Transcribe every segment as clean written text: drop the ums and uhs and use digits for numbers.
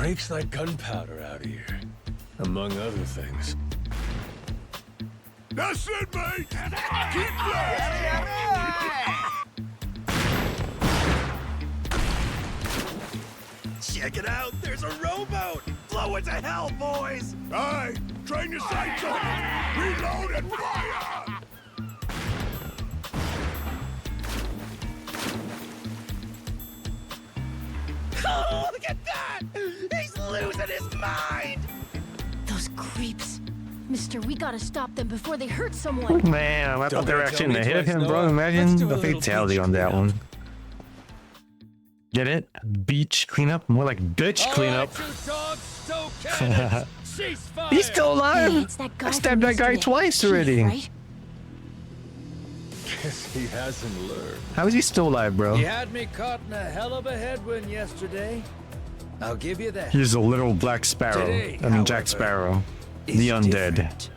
Reeks like gunpowder out here, among other things. That's it, mate! Keep blasting! Check it out! There's a rowboat! Blow it to hell, boys! Aye, train your sights on it! Reload and fire! Oh, look at that! He's losing his mind! Those creeps. Mister, we gotta stop them before they hurt someone. Man, I thought they were actually tell gonna me hit twice, him, bro. Noah. Let's Imagine do a the little fatality beach on that cleanup. one. Get it? Beach cleanup? More like bitch cleanup. He's still alive! Hey, it's that guy I stabbed from that guy yesterday. twice Chief, already. right? Guess he hasn't learned. How is he still alive, bro? You had me caught in a hell of a headwind yesterday. I'll give you that. He's a little Black Sparrow. Today, I mean, Jack however, Sparrow. is The undead. different.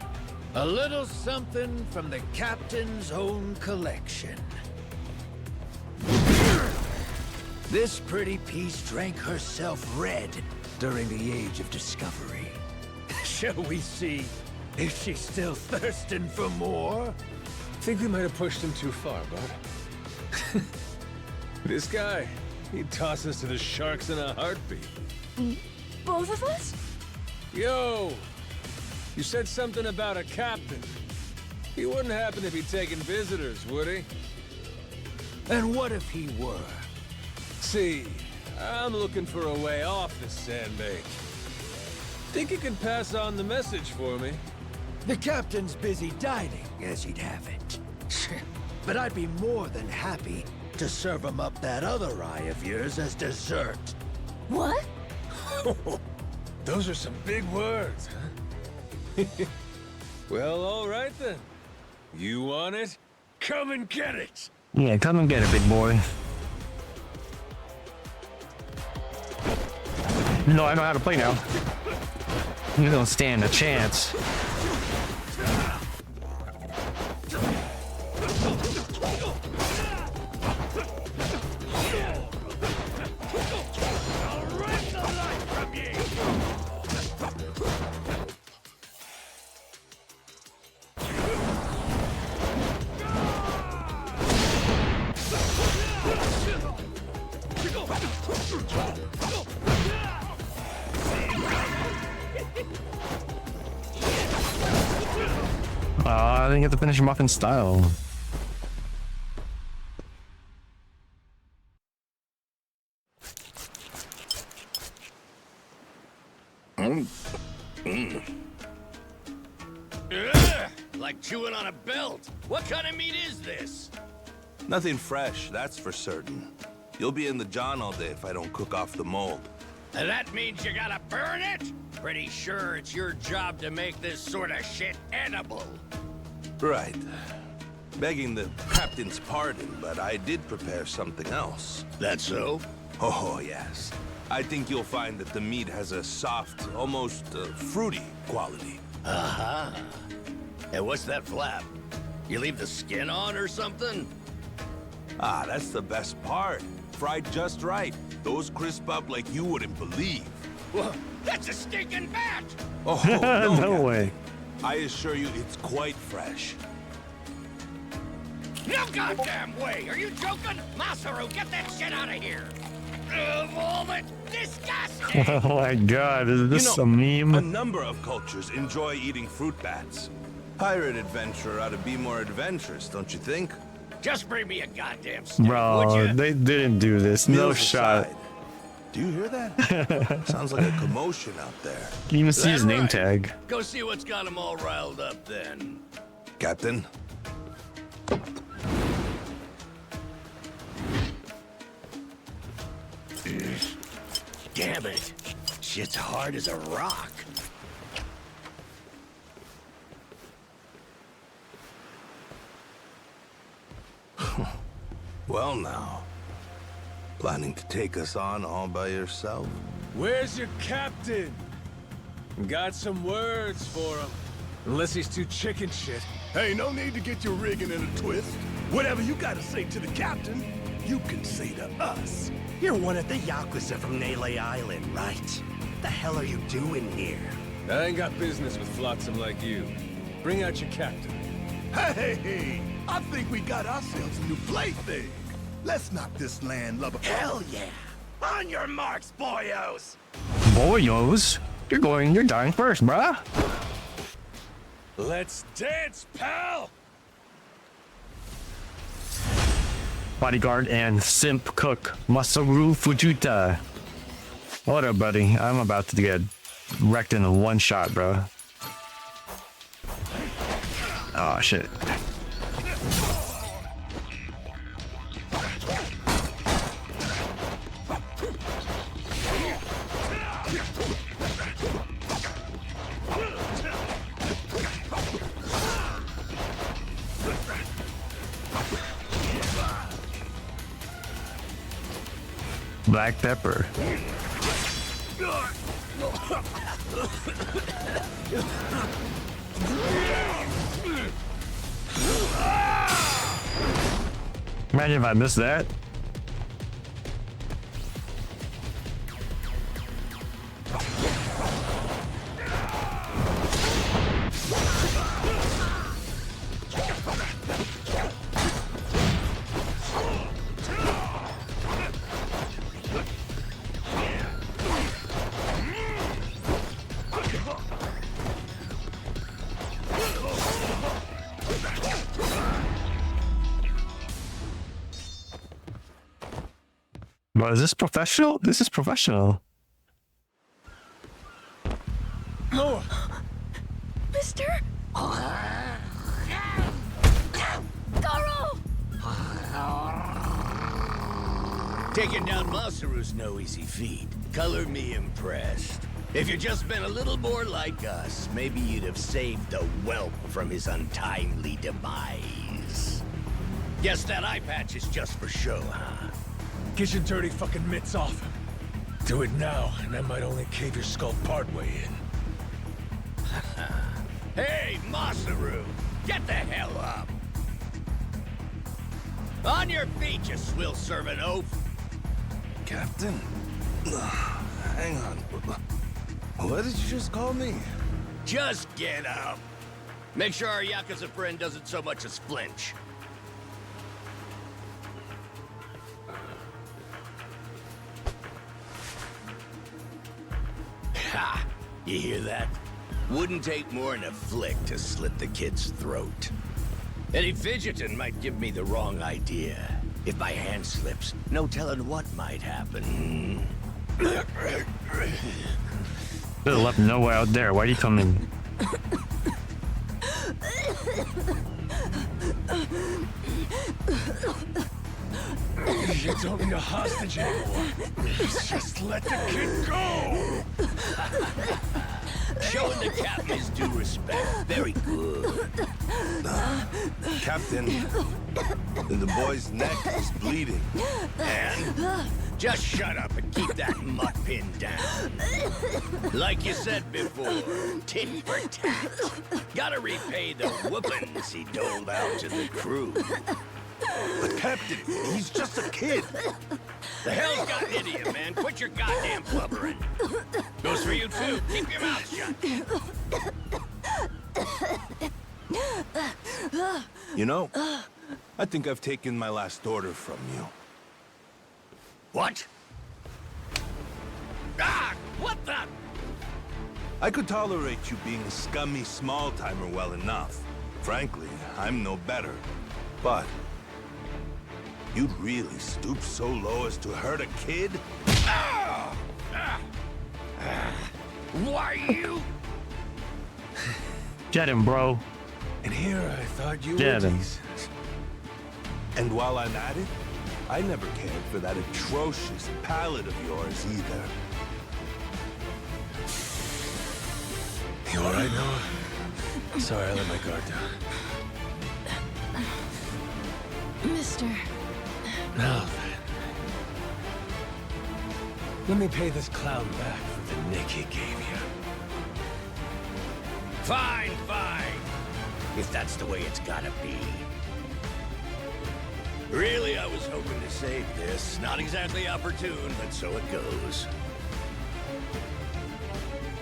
A little something from the captain's own collection. This pretty piece drank herself red during the Age of Discovery. Shall we see if she's still thirsting for more? Think we might have pushed him too far, bud. This guy, he'd toss us to the sharks in a heartbeat. Both of us? Yo! You said something about a captain. He wouldn't happen to be taking visitors, would he? And what if he were? See, I'm looking for a way off this sandbank. Think you could pass on the message for me? The captain's busy dining, as he'd have it. But I'd be more than happy to serve him up that other eye of yours as dessert. What? Those are some big words, huh? Well, all right then. You want it? Come and get it! Yeah, come and get it, big boy. No, I know how to play now. You don't stand a chance. I didn't get to finish him off in style. Like chewing on a belt. What kind of meat is this? Nothing fresh, that's for certain. You'll be in the John all day if I don't cook off the mold. And that means you gotta burn it? Pretty sure it's your job to make this sort of shit edible. Right. Begging the captain's pardon, but I did prepare something else. That so? Oh, yes. I think you'll find that the meat has a soft, almost fruity quality. Uh-huh. And what's that flap? You leave the skin on or something? Ah, that's the best part. Fried just right. Those crisp up like you wouldn't believe. Whoa, that's a stinking bat! Oh, no, No Captain. way. I assure you it's quite fresh. No goddamn way! Are you joking? Masaru, get that shit out of here! Oh, that's disgusting! Oh my god, is this You a know, meme? A number of cultures enjoy eating fruit bats. Pirate adventurer ought to be more adventurous, don't you think? Just bring me a goddamn stick, would Bro, you? they didn't do this. No Meals shot. aside, do you hear that? Sounds like a commotion out there. You even see That his name right? tag. Go see what's got them all riled up then. Captain? Damn it. Shit's hard as a rock. Well now. Planning to take us on all by yourself? Where's your captain? Got some words for him. Unless he's too chicken shit. Hey, no need to get your rigging in a twist. Whatever you gotta say to the captain, you can say to us. You're one of the Yakuza from Nele Island, right? the hell are you doing here? I ain't got business with flotsam like you. Bring out your captain. Hey, I think we got ourselves a new plaything. Let's knock this landlubber. Hell yeah! On your marks, boyos! Boyos, you're dying first, bruh. Let's dance, pal! Bodyguard and simp cook Masaru Fujita. What up, buddy? I'm about to get wrecked in one shot, bro. Oh shit. Black pepper. Imagine if I missed that. But is this professional? This is professional. Noah! Mister? Garo! Taking down Masaru's no easy feat. Color me impressed. If you'd just been a little more like us, maybe you'd have saved the whelp from his untimely demise. Guess that eye patch is just for show, huh? Get your dirty fucking mitts off. Do it now, and I might only cave your skull partway in. Hey, Masaru! Get the hell up! On your feet, you swill-serving oaf! Captain? Hang on. What did you just call me? Just get up! Make sure our Yakuza friend doesn't so much as flinch. Ha! You hear that? Wouldn't take more than a flick to slit the kid's throat. Any fidgeting might give me the wrong idea. If my hand slips, no telling what might happen. Should have left Noah out there. Why'd he come in? You don't need a hostage anymore. Just let the kid go! Showing the captain his due respect. Very good. Captain, the boy's neck is bleeding. And just shut up and keep that mutt pinned down. Like you said before, tit for tat. Gotta repay the whoopings he doled out to the crew. But Captain, he's just a kid. The hell's got into you, man? Quit your goddamn blubbering. Goes for you too. Keep your mouth shut. You know, I think I've taken my last order from you. What? Ah! What the? I could tolerate you being a scummy small-timer well enough. Frankly, I'm no better. But you'd really stoop so low as to hurt a kid? Why you? Get him, bro. And here I thought you Get were him. decent. And while I'm at it, I never cared for that atrocious palate of yours either. You alright, Noah? Sorry, I let my guard down. Mister. Now then. Let me pay this clown back for the nick he gave you. Fine, fine. If that's the way it's gotta be. Really, I was hoping to save this. Not exactly opportune, but so it goes.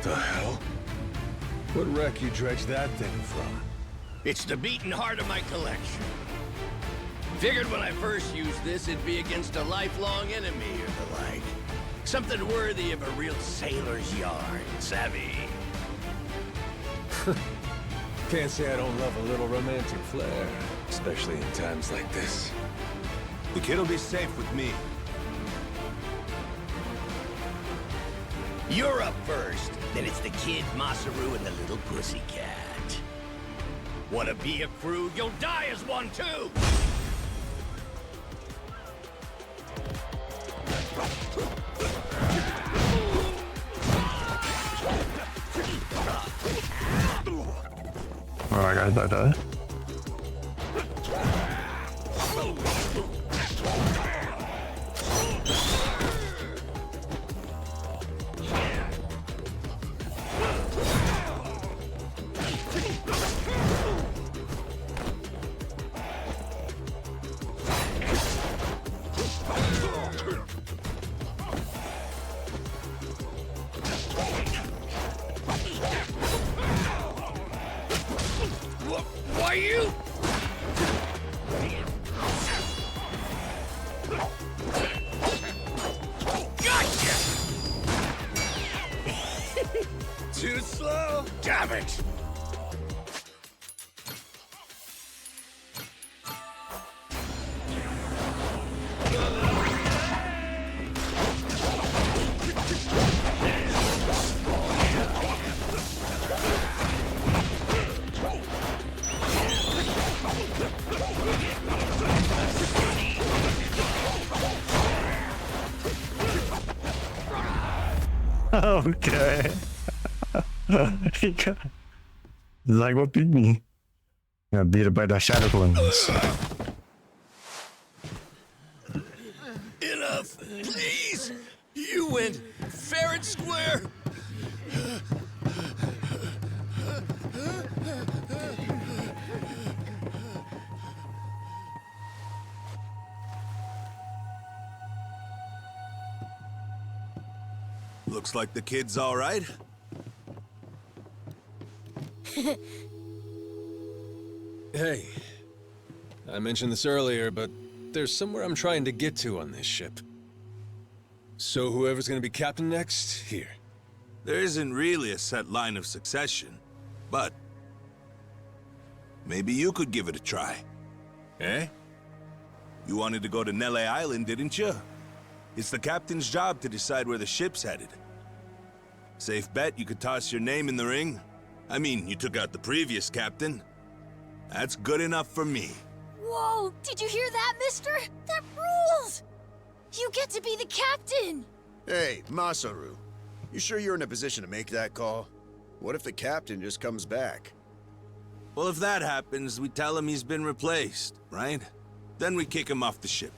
The hell? What wreck you dredged that thing from? It's the beating heart of my collection. Figured when I first used this, it'd be against a lifelong enemy or the like. Something worthy of a real sailor's yarn, savvy? Can't say I don't love a little romantic flair, especially in times like this. The kid'll be safe with me. You're up first. Then it's the kid, Masaru, and the little pussycat. Wanna be a crew? You'll die as one, too! Oh, I got that. Why you? Gotcha! Too slow? Damn it! Okay. Like what beat me? Got beat up by the shadowy. Enough, please! You went fair and square! Looks like the kid's all right. Hey, I mentioned this earlier, but there's somewhere I'm trying to get to on this ship. So whoever's gonna be captain next, here. There isn't really a set line of succession, but maybe you could give it a try. Eh? You wanted to go to Nele Island, didn't you? It's the captain's job to decide where the ship's headed. Safe bet you could toss your name in the ring. I mean, you took out the previous captain. That's good enough for me. Whoa! Did you hear that, mister? That rules! You get to be the captain! Hey, Masaru. You sure you're in a position to make that call? What if the captain just comes back? Well, if that happens, we tell him he's been replaced, right? Then we kick him off the ship.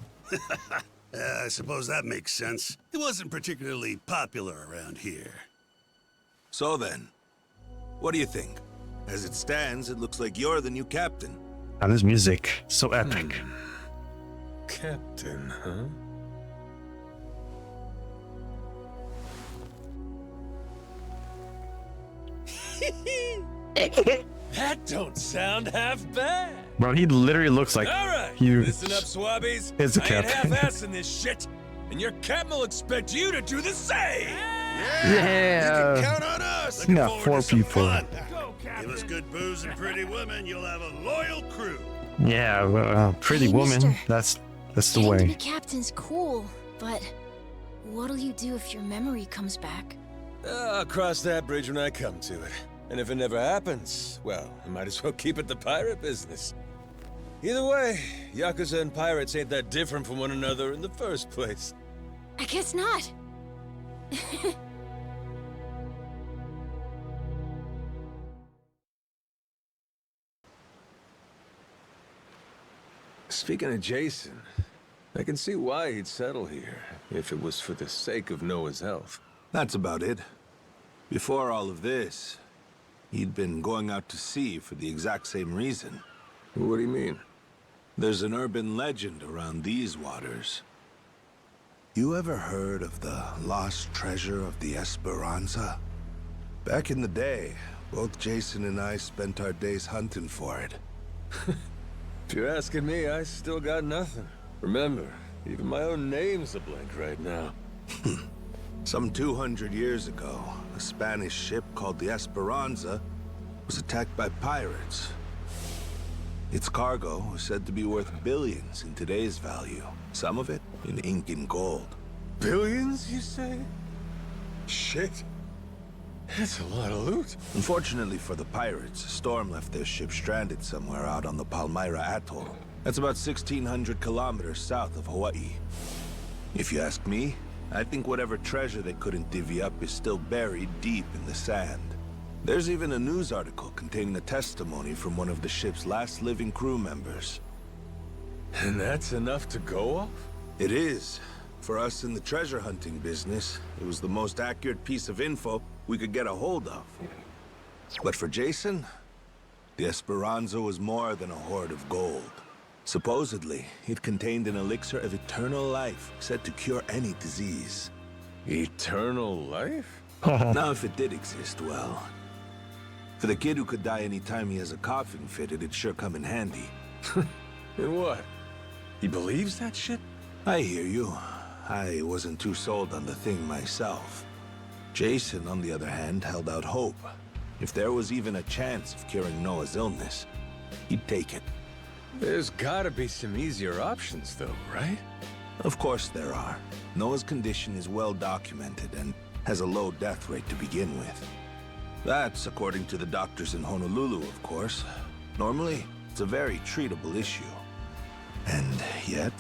I suppose that makes sense. He wasn't particularly popular around here. So then, what do you think? As it stands, it looks like you're the new captain. And this music, so epic. Captain, huh? That don't sound half bad. Bro, he literally looks like All right, he listen up, swabbies. is a I ain't captain. half-assing this shit, and your captain will expect you to do the same. Yeah. You can count on us! Looking Yeah, forward four to some people. fun. Give us good booze and pretty women, you'll have a loyal crew. Yeah, pretty Hey, woman. mister. That's the Getting to be way. captain's cool, but what'll you do if your memory comes back? I'll cross that bridge when I come to it. And if it never happens, well, I might as well keep it the pirate business. Either way, Yakuza and pirates ain't that different from one another in the first place. I guess not. Speaking of Jason, I can see why he'd settle here, if it was for the sake of Noah's health. That's about it. Before all of this, he'd been going out to sea for the exact same reason. What do you mean? There's an urban legend around these waters. You ever heard of the lost treasure of the Esperanza? Back in the day, both Jason and I spent our days hunting for it. If you're asking me, I still got nothing. Remember, even my own name's a blank right now. Some 200 years ago, a Spanish ship called the Esperanza was attacked by pirates. Its cargo was said to be worth billions in today's value, some of it in ink and gold. Billions, you say? Shit. That's a lot of loot. Unfortunately for the pirates, a storm left their ship stranded somewhere out on the Palmyra Atoll. That's about 1,600 kilometers south of Hawaii. If you ask me, I think whatever treasure they couldn't divvy up is still buried deep in the sand. There's even a news article containing a testimony from one of the ship's last living crew members. And that's enough to go off? It is. For us in the treasure hunting business, it was the most accurate piece of info we could get a hold of. But for Jason, the Esperanza was more than a hoard of gold. Supposedly, it contained an elixir of eternal life, said to cure any disease. Eternal life? Now, if it did exist, well... For the kid who could die any time he has a coughing fit, it'd sure come in handy. And what? He believes that shit? I hear you. I wasn't too sold on the thing myself. Jason, on the other hand, held out hope. If there was even a chance of curing Noah's illness, he'd take it. There's gotta be some easier options, though, right? Of course there are. Noah's condition is well documented and has a low death rate to begin with. That's according to the doctors in Honolulu, of course. Normally, it's a very treatable issue. And yet,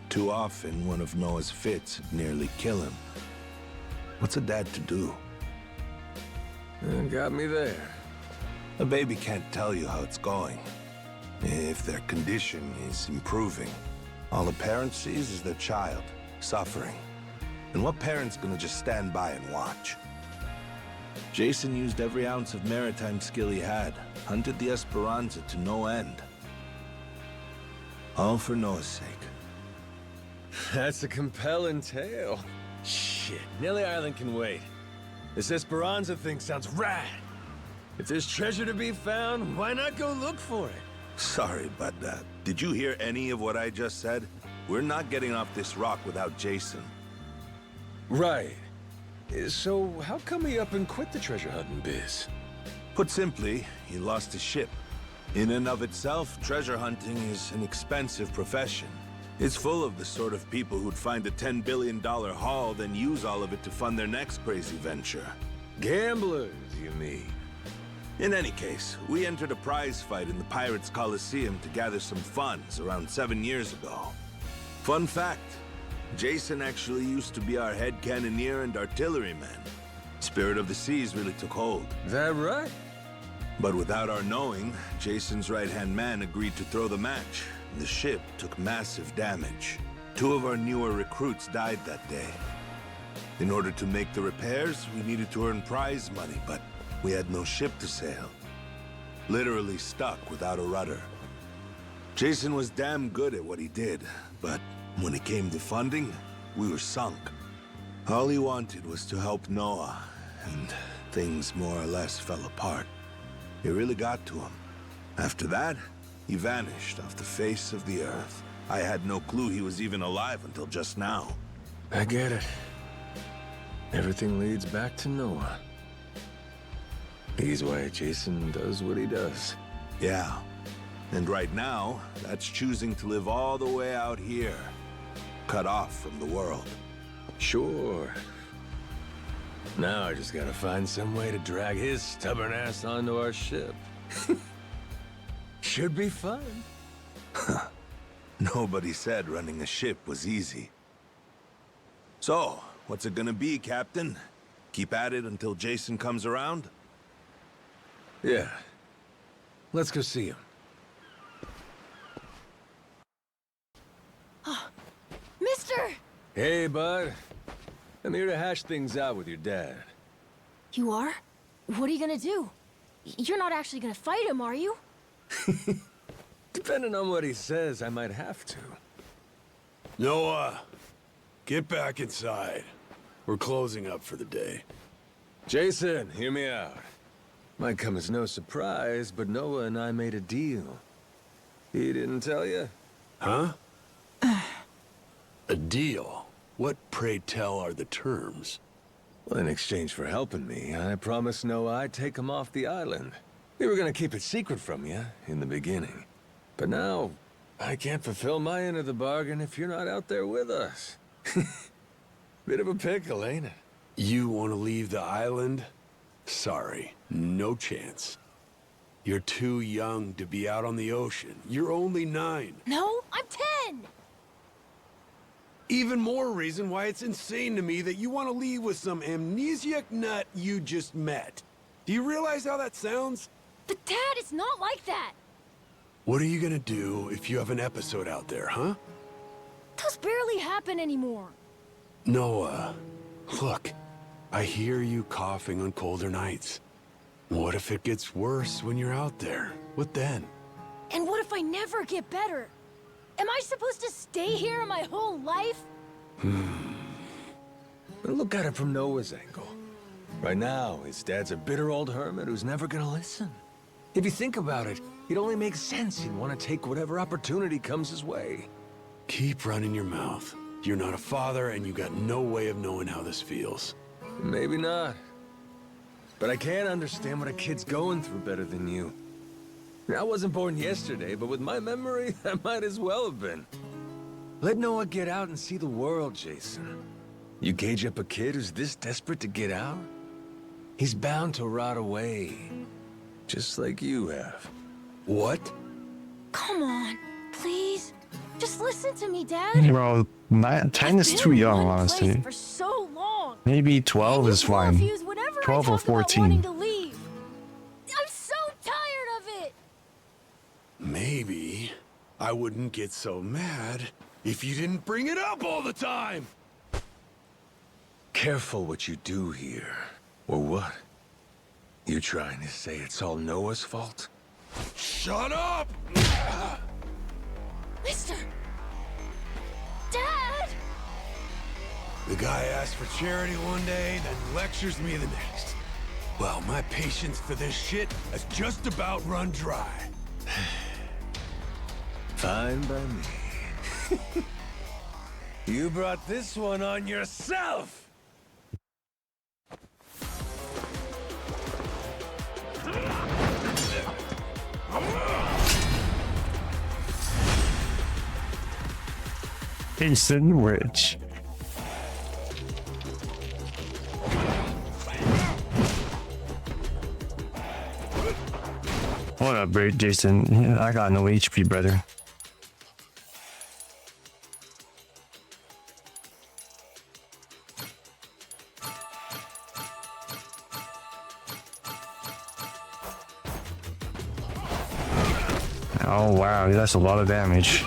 too often one of Noah's fits would nearly kill him. What's a dad to do? Got me there. A baby can't tell you how it's going. If their condition is improving, all a parent sees is their child suffering. And what parent's gonna just stand by and watch? Jason used every ounce of maritime skill he had, hunted the Esperanza to no end. All for Noah's sake. That's a compelling tale. Shit, Nelly Island can wait. This Esperanza thing sounds rad. If there's treasure to be found, why not go look for it? Sorry, but did you hear any of what I just said? We're not getting off this rock without Jason. Right. So how come he up and quit the treasure hunting biz? Put simply, he lost his ship. In and of itself, treasure hunting is an expensive profession. It's full of the sort of people who'd find a $10 billion haul, then use all of it to fund their next crazy venture. Gamblers, you mean? In any case, we entered a prize fight in the Pirates Coliseum to gather some funds around 7 years ago. Fun fact, Jason actually used to be our head cannoneer and artilleryman. Spirit of the Seas really took hold. That right? But without our knowing, Jason's right-hand man agreed to throw the match. The ship took massive damage. 2 of our newer recruits died that day. In order to make the repairs, we needed to earn prize money, but we had no ship to sail. Literally stuck without a rudder. Jason was damn good at what he did, but when it came to funding, we were sunk. All he wanted was to help Noah, and things more or less fell apart. It really got to him. After that, he vanished off the face of the earth. I had no clue he was even alive until just now. I get it. Everything leads back to Noah. He's why Jason does what he does. Yeah. And right now, that's choosing to live all the way out here, cut off from the world. Sure. Now I just gotta find some way to drag his stubborn ass onto our ship. Should be fun. Nobody said running a ship was easy. So, what's it gonna be, Captain? Keep at it until Jason comes around? Yeah. Let's go see him. Mister! Hey, bud. I'm here to hash things out with your dad. You are? What are you gonna do? You're not actually gonna fight him, are you? Depending on what he says, I might have to. Noah, get back inside. We're closing up for the day. Jason, hear me out. Might come as no surprise, but Noah and I made a deal. He didn't tell you? Huh? A deal? What, pray tell, are the terms? Well, in exchange for helping me, I promised Noah I'd take him off the island. We were gonna keep it secret from you in the beginning. But now, I can't fulfill my end of the bargain if you're not out there with us. Bit of a pickle, ain't it? You want to leave the island? Sorry, no chance. You're too young to be out on the ocean. You're only 9. No, I'm 10! Even more reason why it's insane to me that you want to leave with some amnesiac nut you just met. Do you realize how that sounds? But Dad, it's not like that! What are you gonna do if you have an episode out there, huh? Those barely happen anymore. Noah, look, I hear you coughing on colder nights. What if it gets worse when you're out there? What then? And what if I never get better? Am I supposed to stay here my whole life? But look at it from Noah's angle. Right now, his dad's a bitter old hermit who's never gonna listen. If you think about it, it only makes sense he'd want to take whatever opportunity comes his way. Keep running your mouth. You're not a father, and you got no way of knowing how this feels. Maybe not. But I can't understand what a kid's going through better than you. I wasn't born yesterday, but with my memory, I might as well have been. Let Noah get out and see the world, Jason. You gauge up a kid who's this desperate to get out? He's bound to rot away. Just like you have. What? Come on, please. Just listen to me, Dad. Bro, 10 is too young, honestly. For so long. Maybe 12 is fine. 12 or 14. To leave. I'm so tired of it. Maybe I wouldn't get so mad if you didn't bring it up all the time. Careful what you do here. Or what? You trying to say it's all Noah's fault? Shut up! Mister! Dad! The guy asked for charity one day, then lectures me the next. Well, my patience for this shit has just about run dry. Fine by me. You brought this one on yourself! Jason Rich. What up, Jason? Yeah, I got no HP, brother. Oh wow, that's a lot of damage.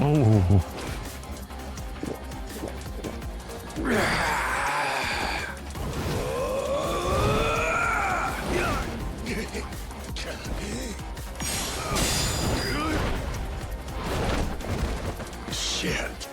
Oh. Shit.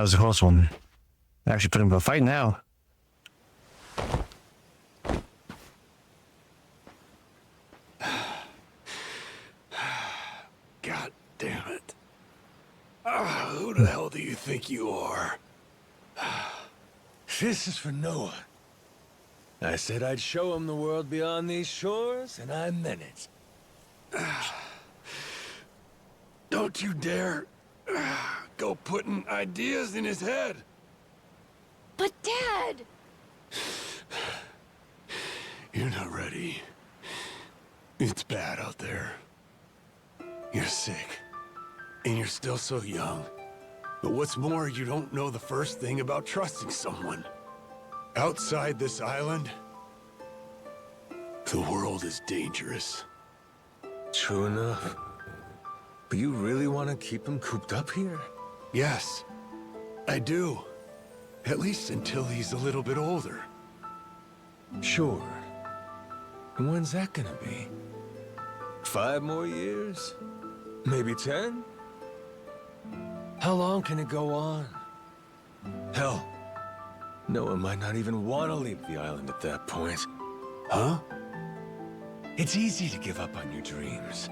that was a close one. Actually put him to a fight now. God damn it. Who the hell do you think you are? This is for Noah. I said I'd show him the world beyond these shores, and I meant it. Don't you dare go putting ideas in his head. But Dad! You're not ready. It's bad out there. You're sick. And you're still so young. But what's more, you don't know the first thing about trusting someone. Outside this island, the world is dangerous. True enough. But you really want to keep him cooped up here? Yes, I do. At least until he's a little bit older. Sure. And when's that gonna be? 5 more years? Maybe 10? How long can it go on? Hell, Noah might not even want to leave the island at that point. Huh? It's easy to give up on your dreams.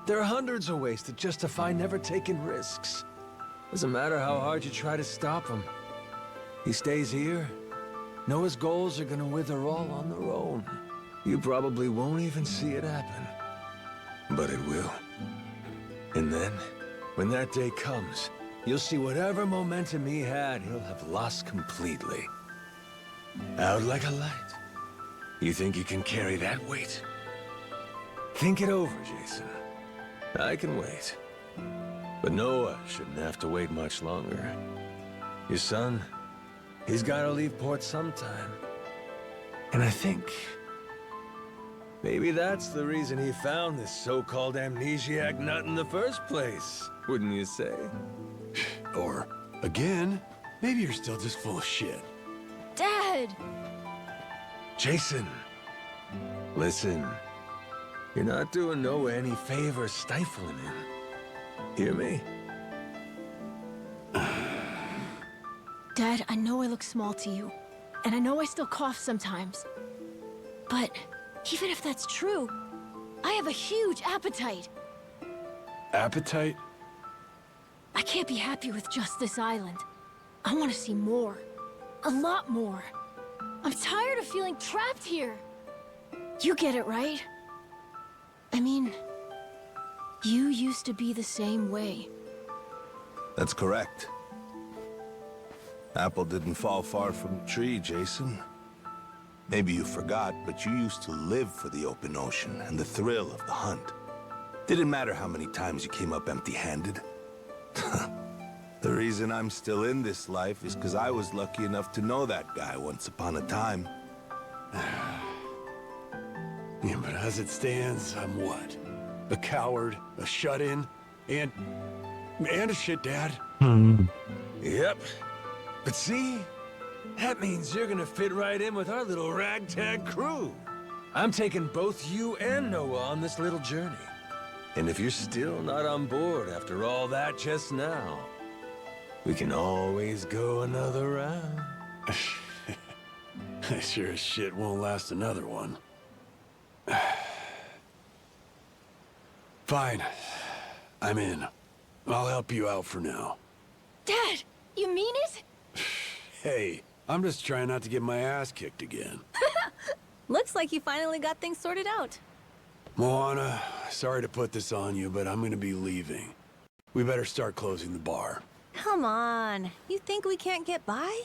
There are hundreds of ways to justify never taking risks. Doesn't matter how hard you try to stop him. He stays here. Noah's goals are gonna wither all on their own. You probably won't even see it happen. But it will. And then, when that day comes, you'll see whatever momentum he had, he'll have lost completely. Out like a light. You think you can carry that weight? Think it over, Jason. I can wait. But Noah shouldn't have to wait much longer. Your son, he's gotta leave port sometime. And I think maybe that's the reason he found this so-called amnesiac nut in the first place, wouldn't you say? Or, again, maybe you're still just full of shit. Dad! Jason, listen. You're not doing Noah any favors stifling him. Hear me? Dad, I know I look small to you, and I know I still cough sometimes. But even if that's true, I have a huge appetite. Appetite? I can't be happy with just this island. I want to see more. A lot more. I'm tired of feeling trapped here. You get it, right? I mean, you used to be the same way. That's correct. Apple didn't fall far from the tree, Jason. Maybe you forgot, but you used to live for the open ocean and the thrill of the hunt. Didn't matter how many times you came up empty-handed. The reason I'm still in this life is because I was lucky enough to know that guy once upon a time. Yeah, but as it stands, I'm what? A coward, a shut-in, and a shit dad. Yep. But see? That means you're gonna fit right in with our little ragtag crew. I'm taking both you and Noah on this little journey. And if you're still not on board after all that just now, we can always go another round. I sure as shit won't last another one. Fine. I'm in. I'll help you out for now. Dad, you mean it? Hey, I'm just trying not to get my ass kicked again. Looks like you finally got things sorted out. Moana, sorry to put this on you, but I'm gonna be leaving. We better start closing the bar. Come on. You think we can't get by?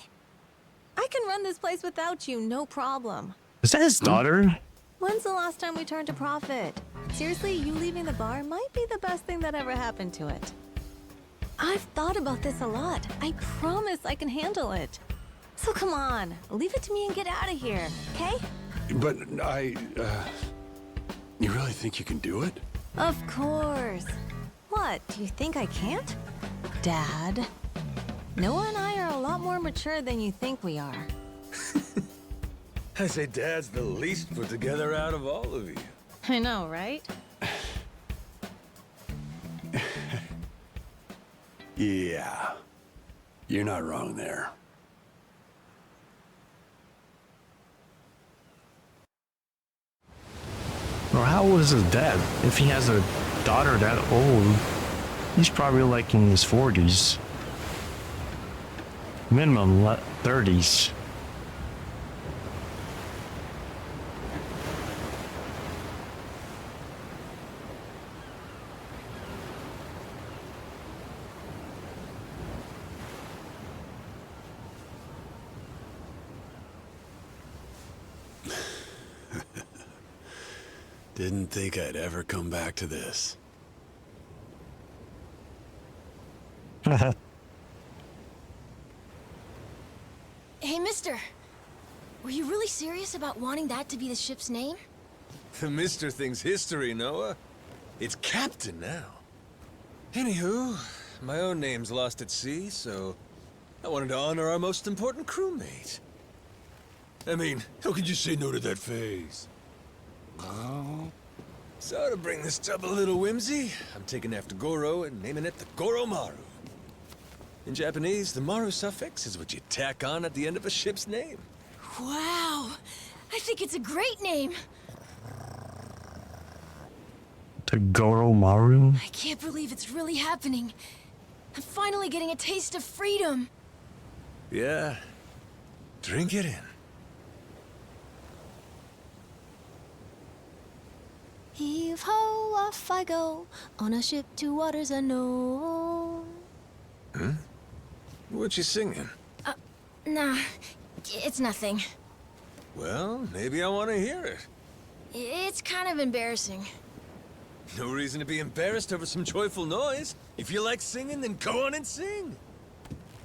I can run this place without you, no problem. Is that his daughter? When's the last time we turned a profit? Seriously, you leaving the bar might be the best thing that ever happened to it. I've thought about this a lot. I promise I can handle it. So come on, leave it to me and get out of here, okay? But you really think you can do it? Of course. What, do you think I can't? Dad, Noah and I are a lot more mature than you think we are. I say Dad's the least put together out of all of you. I know, right? Yeah. You're not wrong there. Or how old is his dad? If he has a daughter that old, he's probably like in his 40s. Minimum 30s. Didn't think I'd ever come back to this. Hey, mister. Were you really serious about wanting that to be the ship's name? The Mister thing's history, Noah. It's Captain now. Anywho, my own name's lost at sea, so I wanted to honor our most important crewmate. I mean, how could you say no to that face? Oh. So to bring this tub a little whimsy, I'm taking after Goro and naming it the Goromaru. In Japanese, the Maru suffix is what you tack on at the end of a ship's name. Wow! I think it's a great name! The Goromaru? I can't believe it's really happening. I'm finally getting a taste of freedom. Yeah. Drink it in. Heave ho, off I go, on a ship to waters unknown. Hmm? What you singing? Nah, it's nothing. Well, maybe I want to hear it. It's kind of embarrassing. No reason to be embarrassed over some joyful noise. If you like singing, then go on and sing.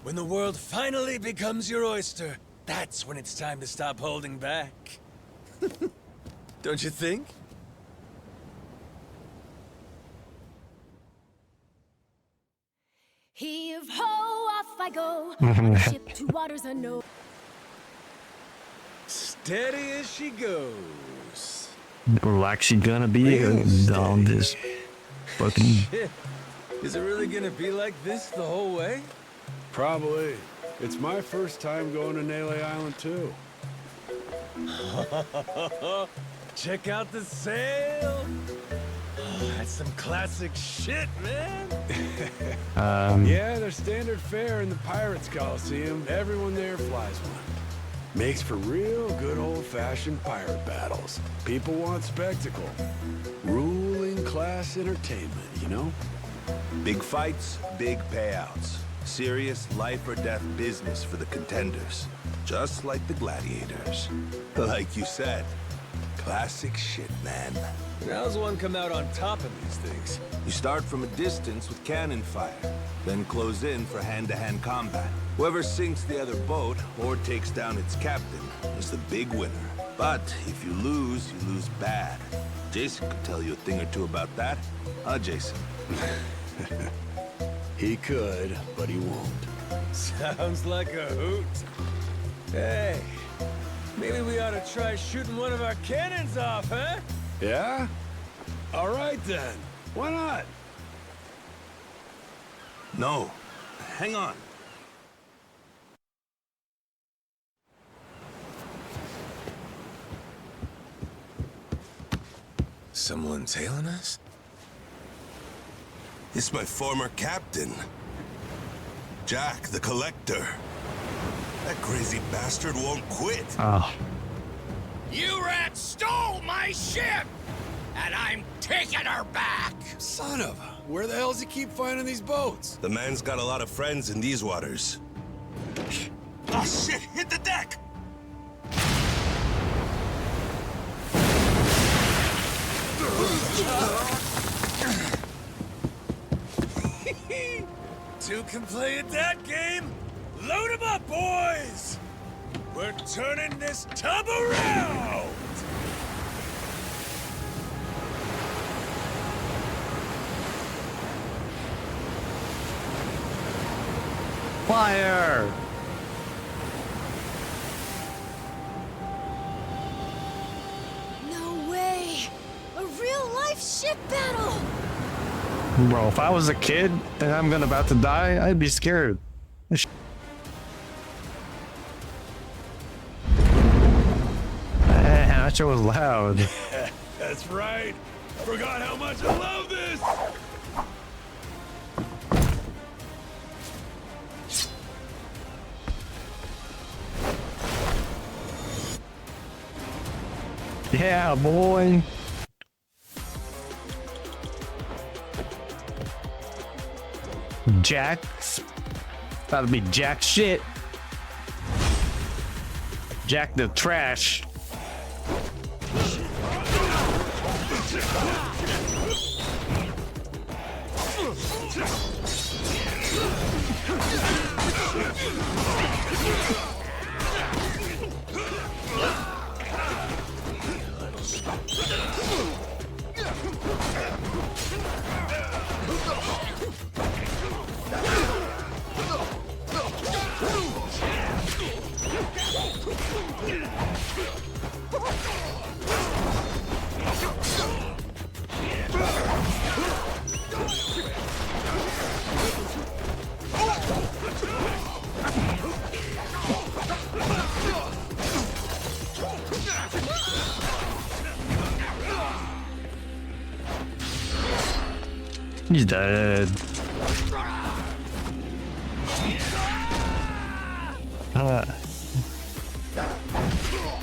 When the world finally becomes your oyster, that's when it's time to stop holding back. Don't you think? Heave ho, off I go, on a ship to waters unknown. Steady as she goes. We're actually gonna be on this fucking... Shit. Is it really gonna be like this the whole way? Probably. It's my first time going to Nele Island, too. Check out the sail. Oh, that's some classic shit, man. Yeah, their standard fare in the Pirates Coliseum. Everyone there flies one. Makes for real good old-fashioned pirate battles. People want spectacle. Ruling class entertainment, you know? Big fights, big payouts. Serious life or death business for the contenders. Just like the gladiators. Like you said, classic shit, man. How's one come out on top of these things? You start from a distance with cannon fire, then close in for hand-to-hand combat. Whoever sinks the other boat or takes down its captain is the big winner. But if you lose bad. Jason could tell you a thing or two about that. Huh, Jason? He could, but he won't. Sounds like a hoot. Hey, maybe we ought to try shooting one of our cannons off, huh? Yeah? All right, then. Why not? No. Hang on. Someone tailing us? It's my former captain. Jack, the Collector. That crazy bastard won't quit. Oh. You rats stole my ship! And I'm taking her back! Son of a... Where the hell does he keep finding these boats? The man's got a lot of friends in these waters. Oh shit, hit the deck! Two can play at that game. Load 'em up, boys! We're turning this tub around! Fire! No way! A real-life ship battle! Bro, if I was a kid and I'm about to die, I'd be scared. That show was loud. That's right. Forgot how much I love this. Yeah, boy. Jack's about to be jack shit. Jack the trash. He's dead.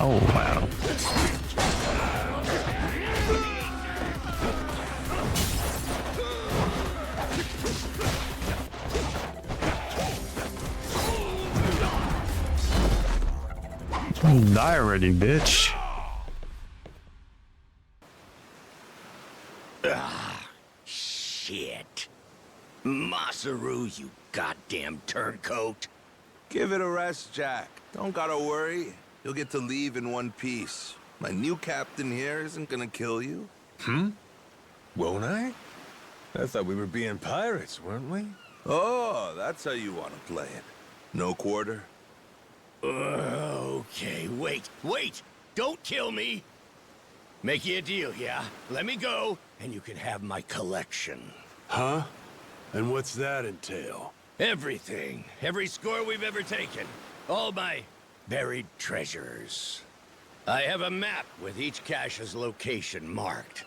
Oh, wow. Die already, bitch. Shit. Masaru, you goddamn turncoat. Give it a rest, Jack. Don't gotta worry. You'll get to leave in one piece. My new captain here isn't gonna kill you. Won't I? I thought we were being pirates, weren't we? Oh, that's how you want to play it. No quarter? Okay, wait! Don't kill me! Make you a deal, yeah? Let me go, and you can have my collection. Huh? And what's that entail? Everything. Every score we've ever taken. All my buried treasures. I have a map with each cache's location marked,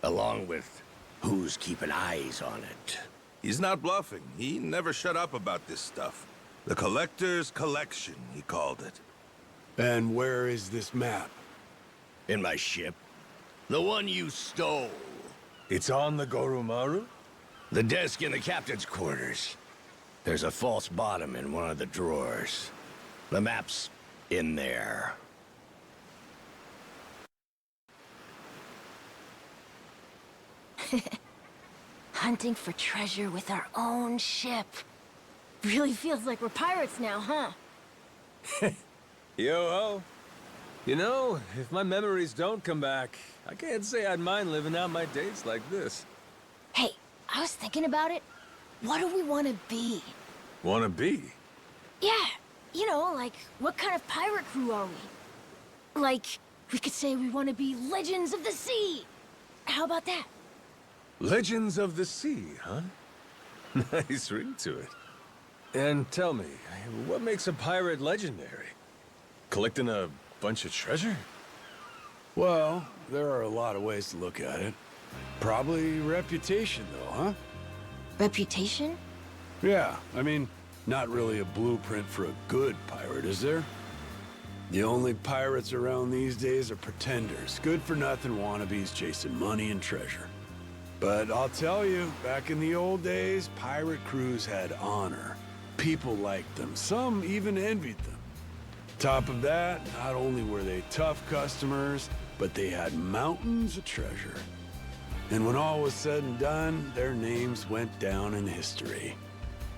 along with who's keeping eyes on it. He's not bluffing. He never shut up about this stuff. The Collector's Collection, he called it. And where is this map? In my ship. The one you stole. It's on the Goromaru? The desk in the captain's quarters. There's a false bottom in one of the drawers. The map's in there. Hunting for treasure with our own ship. Really feels like we're pirates now, huh? Yo-ho. You know, if my memories don't come back, I can't say I'd mind living out my days like this. Hey, I was thinking about it. What do we want to be? Wanna be? Yeah, you know, like, what kind of pirate crew are we? Like, we could say we want to be Legends of the Sea. How about that? Legends of the Sea, huh? Nice ring to it. And tell me, what makes a pirate legendary? Collecting a bunch of treasure? Well, there are a lot of ways to look at it. Probably reputation, though, huh? Reputation? Yeah, I mean, not really a blueprint for a good pirate, is there? The only pirates around these days are pretenders, good-for-nothing wannabes chasing money and treasure. But I'll tell you, back in the old days, pirate crews had honor. People liked them. Some even envied them. Top of that, not only were they tough customers, but they had mountains of treasure. And when all was said and done, their names went down in history.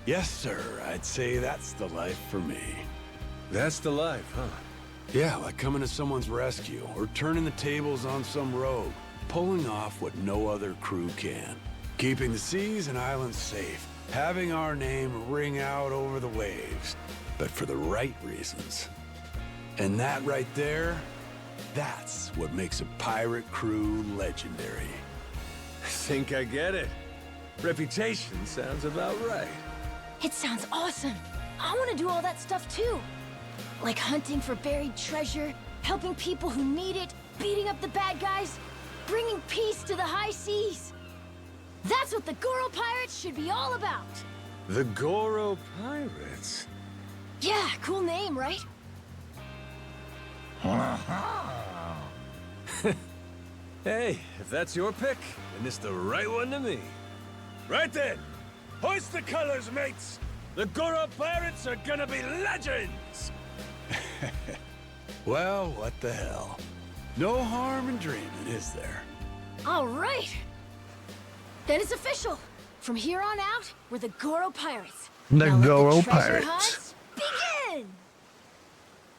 Yes, sir, I'd say that's the life for me. That's the life, huh? Yeah, like coming to someone's rescue, or turning the tables on some rogue, pulling off what no other crew can. Keeping the seas and islands safe, having our name ring out over the waves, but for the right reasons. And that right there, that's what makes a pirate crew legendary. I think I get it. Reputation sounds about right. It sounds awesome. I want to do all that stuff too. Like hunting for buried treasure, helping people who need it, beating up the bad guys, bringing peace to the high seas. That's what the Goro Pirates should be all about. The Goro Pirates? Yeah, cool name, right? Hey, if that's your pick, then it's the right one to me. Right then, hoist the colors, mates! The Goro Pirates are gonna be legends! Well, what the hell? No harm in dreaming, is there? All right. Then it's official. From here on out, we're the Goro Pirates. The Now let Goro treasure Pirates. hunt